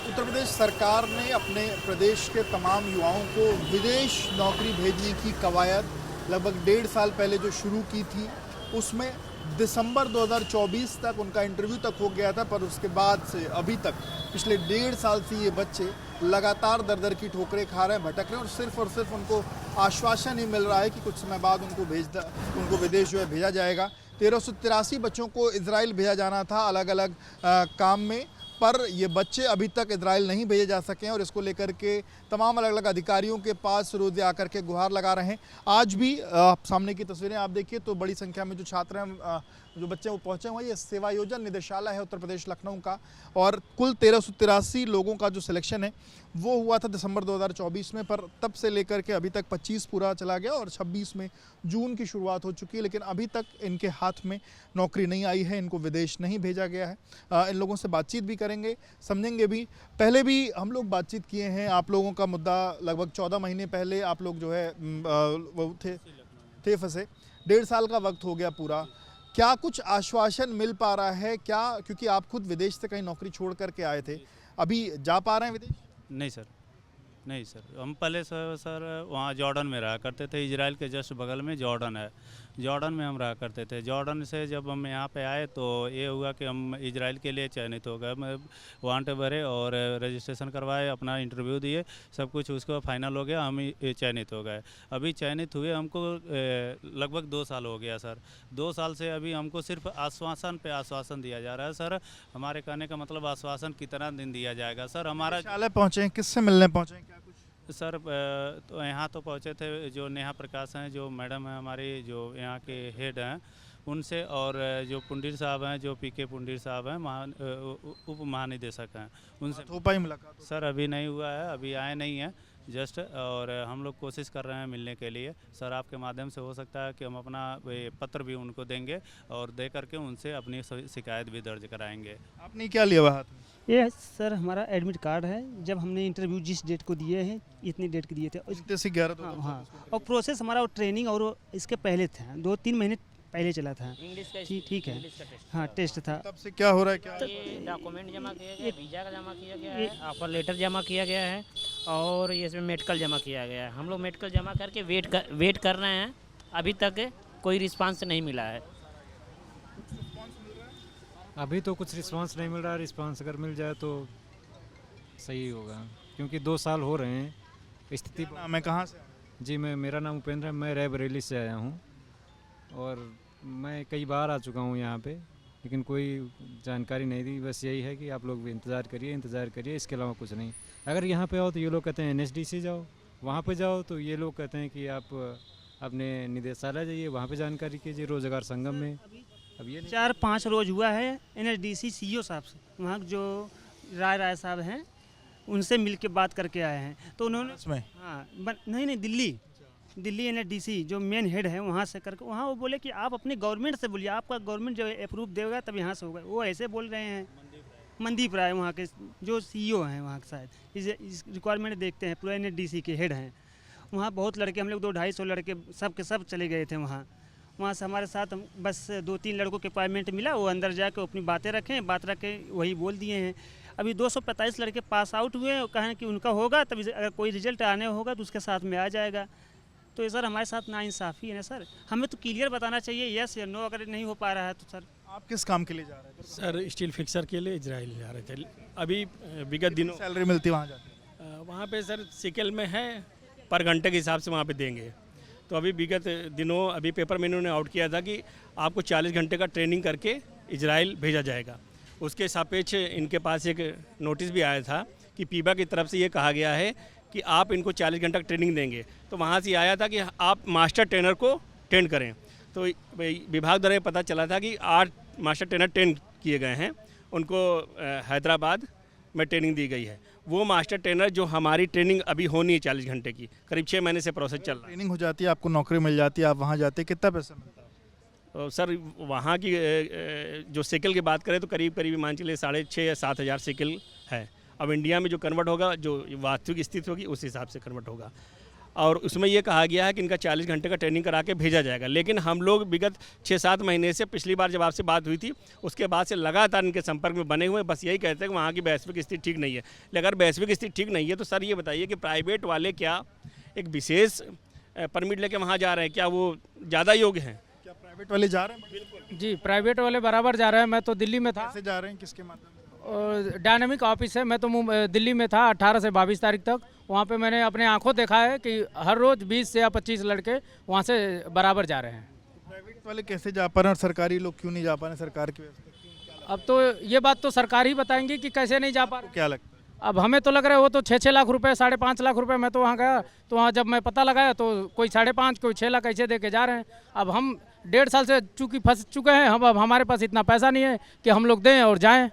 उत्तर प्रदेश सरकार ने अपने प्रदेश के तमाम युवाओं को विदेश नौकरी भेजने की कवायद लगभग 1.5 साल पहले जो शुरू की थी, उसमें दिसंबर 2024 तक उनका इंटरव्यू तक हो गया था। पर उसके बाद से अभी तक पिछले 1.5 साल से ये बच्चे लगातार दर दर की ठोकरें खा रहे हैं, भटक रहे हैं और सिर्फ उनको आश्वासन ही मिल रहा है कि कुछ समय बाद उनको विदेश जो है भेजा जाएगा। 1383 बच्चों को इजराइल भेजा जाना था अलग अलग काम में, पर ये बच्चे अभी तक इजराइल नहीं भेजे जा सके हैं और इसको लेकर के तमाम अलग अलग अधिकारियों के पास रोज आकर के गुहार लगा रहे हैं। आज भी सामने की तस्वीरें आप देखिए तो बड़ी संख्या में जो छात्र हैं, जो बच्चे वो पहुंचे हुए हैं। ये सेवा योजन निदेशालय है उत्तर प्रदेश लखनऊ का, और कुल 1383 लोगों का जो सिलेक्शन है वो हुआ था दिसंबर 2024 में, पर तब से लेकर के अभी तक 25 पूरा चला गया और 26 में जून की शुरुआत हो चुकी है, लेकिन अभी तक इनके हाथ में नौकरी नहीं आई है, इनको विदेश नहीं भेजा गया है। इन लोगों से बातचीत भी करेंगे, समझेंगे भी। पहले भी हम लोग बातचीत किए हैं, आप लोगों का मुद्दा लगभग 14 महीने पहले आप लोग जो है वो थे फंसे। 1.5 साल का वक्त हो गया पूरा, क्या कुछ आश्वासन मिल पा रहा है क्या? क्योंकि आप खुद विदेश से कहीं नौकरी छोड़ करके आए थे, अभी जा पा रहे हैं विदेश? नहीं सर, हम पहले सर वहाँ जॉर्डन में रहा करते थे। इजराइल के जस्ट बगल में जॉर्डन है, जॉर्डन में हम रहा करते थे। जॉर्डन से जब हम यहाँ पे आए तो ये हुआ कि हम इजराइल के लिए चयनित हो गए। मैं वांट भरे और रजिस्ट्रेशन करवाए, अपना इंटरव्यू दिए, सब कुछ उसको फाइनल हो गया, हम चयनित हो गए। अभी चयनित हुए हमको लगभग 2 साल हो गया सर। 2 साल से अभी हमको सिर्फ आश्वासन पे आश्वासन दिया जा रहा है सर। हमारे कहने का मतलब आश्वासन कितना दिन दिया जाएगा सर? हमारा पहुँचे हैं, किससे मिलने पहुँचे हैं, क्या कुछ? सर तो यहाँ तो पहुँचे थे जो नेहा प्रकाश हैं, जो मैडम हैं हमारी, जो यहाँ के हेड हैं, उनसे, और जो पुंडीर साहब हैं, जो पीके पुंडीर साहब हैं, उप महानिदेशक हैं, उनसे हो पाई मुलाकात? सर अभी नहीं हुआ है, अभी आए नहीं हैं जस्ट, और हम लोग कोशिश कर रहे हैं मिलने के लिए। सर आपके माध्यम से हो सकता है कि हम अपना पत्र भी उनको देंगे और दे करके उनसे अपनी शिकायत भी दर्ज कराएंगे। आपने क्या लिया हुआ हाथ में? ये सर हमारा एडमिट कार्ड है। जब हमने इंटरव्यू जिस डेट को दिए हैं, इतनी डेट के दिए थे। 11 हाँ हाँ, और प्रोसेस हमारा वो ट्रेनिंग और इसके पहले था, 2-3 महीने पहले चला था। ठीक है, हाँ टेस्ट था। तब से क्या हो रहा है, क्या ये डॉक्यूमेंट जमा किया गया, वीज़ा का जमा किया गया है, ऑफर लेटर जमा किया गया है, और ये इसमें मेडिकल जमा किया गया है। हम लोग मेडिकल जमा करके वेट कर रहे हैं। अभी तक कोई रिस्पांस नहीं मिला है। अभी तो कुछ रिस्पांस नहीं मिल रहा है। रिस्पांस अगर मिल जाए तो सही होगा, क्योंकि 2 साल हो रहे हैं स्थिति। मैं कहाँ से? जी मेरा नाम उपेंद्र है, मैं रायबरेली से आया हूँ और मैं कई बार आ चुका हूँ यहाँ पे, लेकिन कोई जानकारी नहीं दी। बस यही है कि आप लोग भी इंतज़ार करिए, इसके अलावा कुछ नहीं। अगर यहाँ पे आओ तो ये लोग कहते हैं NSDC जाओ, वहाँ पे जाओ तो ये लोग कहते हैं कि आप अपने निदेशालय जाइए, वहाँ पे जानकारी कीजिए, रोजगार संगम में। अब ये 4-5 रोज हुआ है NSDC CEO साहब से, वहाँ जो राय साहब हैं उनसे मिल के बात करके आए हैं। तो उन्होंने हाँ नहीं दिल्ली NSDC जो मेन हेड है वहाँ से करके, वहाँ वो बोले कि आप अपने गवर्नमेंट से बोलिए, आपका गवर्नमेंट जो अप्रूव देगा तब यहाँ से होगा। वो ऐसे बोल रहे हैं। मनदीप राय वहाँ के जो CEO हैं वहाँ के, शायद इस रिक्वायरमेंट देखते हैं, पूरा NSDC के हेड हैं। वहाँ बहुत लड़के, हम लोग 200-250 लड़के सब के सब चले गए थे वहाँ से। हमारे साथ बस 2-3 लड़कों के अपॉइंटमेंट मिला, वो अंदर जाके अपनी बात रख के वही बोल दिए हैं। अभी 245 लड़के पास आउट हुए हैं, कहें कि उनका होगा तभी, अगर कोई रिजल्ट आने होगा तो उसके साथ में आ जाएगा। तो ये सर हमारे साथ नाइंसाफ़ी है ना सर। हमें तो क्लियर बताना चाहिए यस या नो। अगर नहीं हो पा रहा है तो सर। आप किस काम के लिए जा रहे थे? सर स्टील फिक्सर के लिए इजराइल जा रहे थे। अभी विगत दिनों सैलरी मिलती वहाँ जाके? वहाँ पे सर सिकल में है, पर घंटे के हिसाब से वहाँ पे देंगे। तो अभी विगत दिनों अभी पेपर में इन्होंने आउट किया था कि आपको 40 घंटे का ट्रेनिंग करके इजराइल भेजा जाएगा। उसके सापेक्ष इनके पास एक नोटिस भी आया था कि पीबा की तरफ से ये कहा गया है कि आप इनको 40 घंटा ट्रेनिंग देंगे। तो वहाँ से आया था कि आप मास्टर ट्रेनर को ट्रेन करें। तो विभाग द्वारा पता चला था कि 8 मास्टर ट्रेनर ट्रेन किए गए हैं, उनको हैदराबाद में ट्रेनिंग दी गई है। वो मास्टर ट्रेनर जो हमारी ट्रेनिंग अभी होनी है 40 घंटे की, करीब 6 महीने से प्रोसेस चल रहा है। ट्रेनिंग हो जाती है, आपको नौकरी मिल जाती है, आप वहाँ जाते, कितना पैसा मिलता है? तो सर वहाँ की जो सिकल की बात करें तो करीब मान चलिए 6,500 या 7,000 सिकल है। अब इंडिया में जो कन्वर्ट होगा, जो वास्तविक स्थिति होगी उस हिसाब से कन्वर्ट होगा। और उसमें ये कहा गया है कि इनका 40 घंटे का ट्रेनिंग करा के भेजा जाएगा। लेकिन हम लोग विगत 6-7 महीने से, पिछली बार जब आपसे बात हुई थी उसके बाद से लगातार इनके संपर्क में बने हुए हैं। बस यही कहते हैं कि वहाँ की वैश्विक स्थिति ठीक नहीं है। लेकिन अगर वैश्विक स्थिति ठीक नहीं है तो सर ये बताइए कि प्राइवेट वाले क्या एक विशेष परमिट लेके वहाँ जा रहे हैं, क्या वो ज़्यादा योग्य हैं? क्या प्राइवेट वाले जा रहे हैं? बिल्कुल। जी, प्राइवेट वाले बराबर जा रहे हैं। मैं तो दिल्ली में था, कैसे जा रहे हैं, किसके माध्यम से? और डायनामिक ऑफिस है। मैं तो दिल्ली में था 18 से 22 तारीख तक। वहाँ पे मैंने अपने आंखों देखा है कि हर रोज़ 20 से या 25 लड़के वहाँ से बराबर जा रहे हैं। प्राइवेट वाले कैसे जा पा रहे हैं और सरकारी लोग क्यों नहीं जा पा रहे हैं? सरकार की व्यवस्था अब तो ये बात तो सरकार ही बताएंगी कि कैसे नहीं जा पा रहे। क्या लगता है? अब हमें तो लग रहा है वो तो 6-6 लाख रुपए, 5.5 लाख रुपए। मैं तो वहाँ गया तो वहाँ जब मैं पता लगाया तो कोई 5.5, कोई 6 लाख ऐसे दे के जा रहे हैं। अब हम 1.5 साल से चूँकि फंस चुके हैं, अब हमारे पास इतना पैसा नहीं है कि हम लोग दें और जाएँ।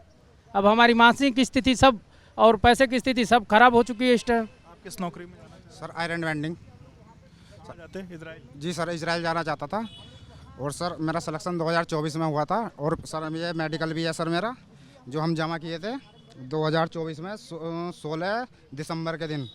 अब हमारी मानसिक स्थिति सब और पैसे की स्थिति सब खराब हो चुकी है इस टाइम। आप किस नौकरी में जाना चाहते सर आयरन वेंडिंग। हैं? जाते हैं इजराइल? जी सर, इजराइल जाना चाहता था और सर मेरा सिलेक्शन 2024 में हुआ था और सर ये मेडिकल भी है सर मेरा, जो हम जमा किए थे 2024 में 16 दिसंबर के दिन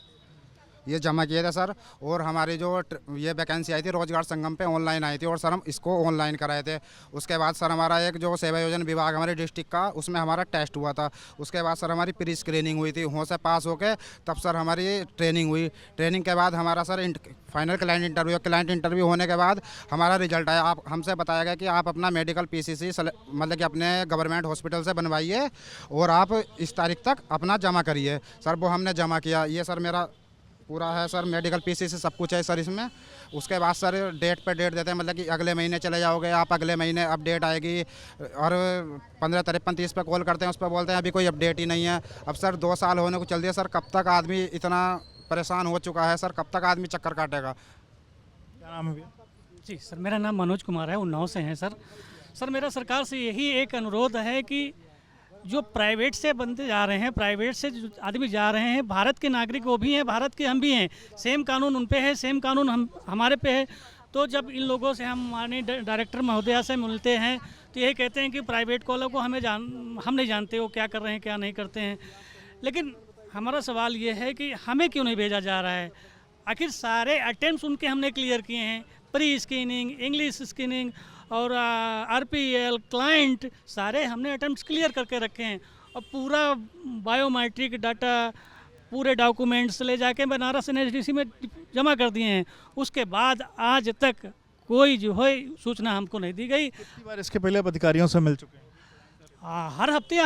ये जमा किए थे सर। और हमारी जो ये वैकेंसी आई थी रोजगार संगम पे ऑनलाइन आई थी और सर हम इसको ऑनलाइन कराए थे। उसके बाद सर हमारा एक जो सेवा योजन विभाग हमारे डिस्ट्रिक्ट का, उसमें हमारा टेस्ट हुआ था। उसके बाद सर हमारी प्री स्क्रीनिंग हुई थी, वहाँ से पास होके तब सर हमारी ट्रेनिंग हुई। ट्रेनिंग के बाद हमारा सर फाइनल क्लाइंट इंटरव्यू होने के बाद हमारा रिजल्ट आया। आप हमसे बताया गया कि आप अपना मेडिकल PCC मतलब कि अपने गवर्नमेंट हॉस्पिटल से बनवाइए और आप इस तारीख तक अपना जमा करिए। सर वो हमने जमा किया। ये सर मेरा पूरा है सर, मेडिकल PCC सब कुछ है सर इसमें। उसके बाद सर डेट पे डेट देते हैं, मतलब कि अगले महीने चले जाओगे आप, अगले महीने अपडेट आएगी। और 15, 53, 30 पे कॉल करते हैं, उस पर बोलते हैं अभी कोई अपडेट ही नहीं है। अब सर 2 साल होने को चल दिया सर, कब तक आदमी इतना परेशान हो चुका है सर, कब तक आदमी चक्कर काटेगा? क्या नाम है भैया? जी सर, मेरा नाम मनोज कुमार है, उन्नाव से हैं सर। सर मेरा सरकार से यही एक अनुरोध है कि जो प्राइवेट से बंदे जा रहे हैं, प्राइवेट से जो आदमी जा रहे हैं, भारत के नागरिक वो भी हैं, भारत के हम भी हैं। सेम कानून उन पे है, सेम कानून हमारे पे है। तो जब इन लोगों से हम माननीय डायरेक्टर महोदया से मिलते हैं तो यही कहते हैं कि प्राइवेट वालों को हम नहीं जानते वो क्या कर रहे हैं क्या नहीं करते हैं। लेकिन हमारा सवाल ये है कि हमें क्यों नहीं भेजा जा रहा है? आखिर सारे अटेम्प्ट उनके हमने क्लियर किए हैं, प्री स्क्रीनिंग, इंग्लिश स्क्रीनिंग और RPL, क्लाइंट, सारे हमने अटेम्प्ट क्लियर करके रखे हैं। और पूरा बायोमेट्रिक डाटा, पूरे डॉक्यूमेंट्स ले जाके बनारस NSDC में जमा कर दिए हैं। उसके बाद आज तक कोई जो है सूचना हमको नहीं दी गई। कितनी बार इसके पहले आप अधिकारियों से मिल चुके हैं? हर हफ्ते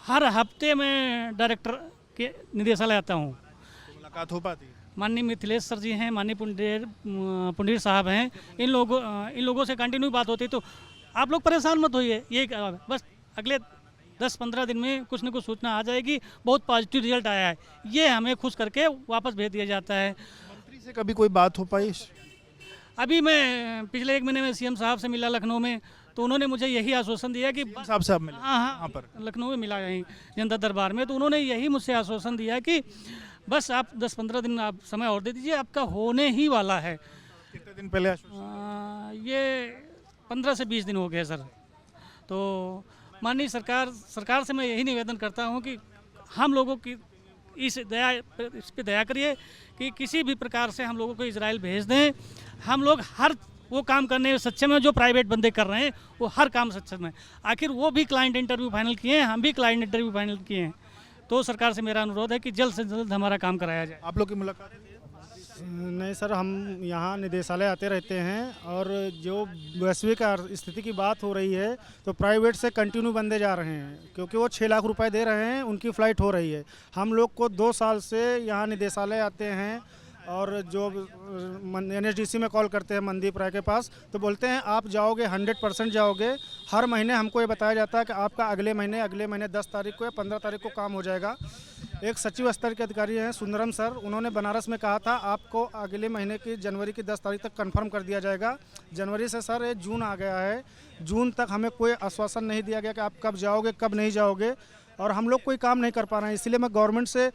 हर हफ्ते मैं डायरेक्टर के निदेशालय आता हूँ। मुलाकात हो पाती है? माननीय मिथिलेश सर जी हैं, माननीय पुंडीर साहब हैं, इन लोगों से कंटिन्यू बात होती है। तो आप लोग परेशान मत होइए, ये बस अगले 10-15 दिन में कुछ न कुछ सूचना आ जाएगी। बहुत पॉजिटिव रिजल्ट आया है, ये हमें खुश करके वापस भेज दिया जाता है। मंत्री से कभी कोई बात हो पाई? अभी मैं पिछले 1 महीने में CM साहब से मिला लखनऊ में, तो उन्होंने मुझे यही आश्वासन दिया कि साहब से आप मिले? हाँ वहाँ पर लखनऊ में मिला यहीं जनता दरबार में। तो उन्होंने यही मुझसे आश्वासन दिया कि बस आप 10-15 दिन आप समय और दे दीजिए, आपका होने ही वाला है। कितने दिन पहले आश्वासन? ये 15 से 20 दिन हो गए सर। तो माननीय सरकार से मैं यही निवेदन करता हूँ कि हम लोगों की इस पे दया करिए कि किसी भी प्रकार से हम लोगों को इजराइल भेज दें। हम लोग हर वो काम करने में सक्षम है जो प्राइवेट बंदे कर रहे हैं, वो हर काम सक्षम है। आखिर वो भी क्लाइंट इंटरव्यू फाइनल किए हैं, हम भी क्लाइंट इंटरव्यू फाइनल किए हैं। तो सरकार से मेरा अनुरोध है कि जल्द से जल्द हमारा काम कराया जाए। आप लोग की मुलाकात हुई है? नहीं सर, हम यहाँ निदेशालय आते रहते हैं और जो वैश्विक स्थिति की बात हो रही है तो प्राइवेट से कंटिन्यू बंदे जा रहे हैं, क्योंकि वो 6 लाख रुपए दे रहे हैं, उनकी फ़्लाइट हो रही है। हम लोग को 2 साल से यहाँ निदेशालय आते हैं और जो NSDC में कॉल करते हैं मनदीप राय के पास, तो बोलते हैं आप जाओगे 100% जाओगे। हर महीने हमको ये बताया जाता है कि आपका अगले महीने 10 तारीख को या 15 तारीख को काम हो जाएगा। एक सचिव स्तर के अधिकारी हैं सुंदरम सर, उन्होंने बनारस में कहा था आपको अगले महीने की जनवरी की 10 तारीख तक कंफर्म कर दिया जाएगा। जनवरी से सर ये जून आ गया है, जून तक हमें कोई आश्वासन नहीं दिया गया कि आप कब जाओगे कब नहीं जाओगे, और हम लोग कोई काम नहीं कर पा रहे हैं। इसलिए मैं गवर्नमेंट से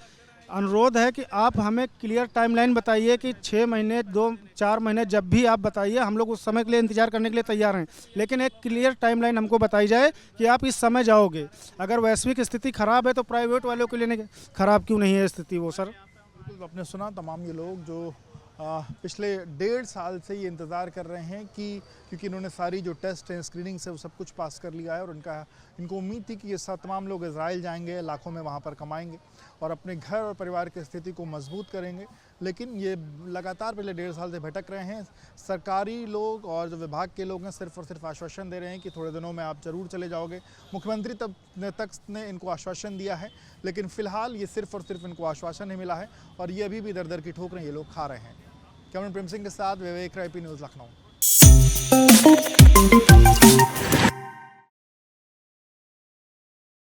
अनुरोध है कि आप हमें क्लियर टाइमलाइन बताइए कि 6 महीने 2-4 महीने जब भी आप बताइए, हम लोग उस समय के लिए इंतजार करने के लिए तैयार हैं। लेकिन एक क्लियर टाइमलाइन हमको बताई जाए कि आप इस समय जाओगे। अगर वैश्विक स्थिति खराब है तो प्राइवेट वालों के लिए खराब क्यों नहीं है स्थिति वो सर? बिल्कुल, आपने सुना तमाम ये लोग जो पिछले 1.5 साल से ये इंतज़ार कर रहे हैं कि क्योंकि इन्होंने सारी जो टेस्ट हैं स्क्रीनिंग से वो सब कुछ पास कर लिया है और इनको उम्मीद थी कि ये सब तमाम लोग इजराइल जाएंगे, लाखों में वहाँ पर कमाएंगे और अपने घर और परिवार की स्थिति को मजबूत करेंगे। लेकिन ये लगातार पिछले 1.5 साल से भटक रहे हैं। सरकारी लोग और जो विभाग के लोग हैं सिर्फ और सिर्फ आश्वासन दे रहे हैं कि थोड़े दिनों में आप ज़रूर चले जाओगे। मुख्यमंत्री तक ने इनको आश्वासन दिया है, लेकिन फ़िलहाल ये सिर्फ और सिर्फ इनको आश्वासन ही मिला है और ये अभी भी दर दर की ठोकरें ये लोग खा रहे हैं। कैमरामैन प्रेम सिंह के साथ विवेक राय, पी न्यूज़, लखनऊ।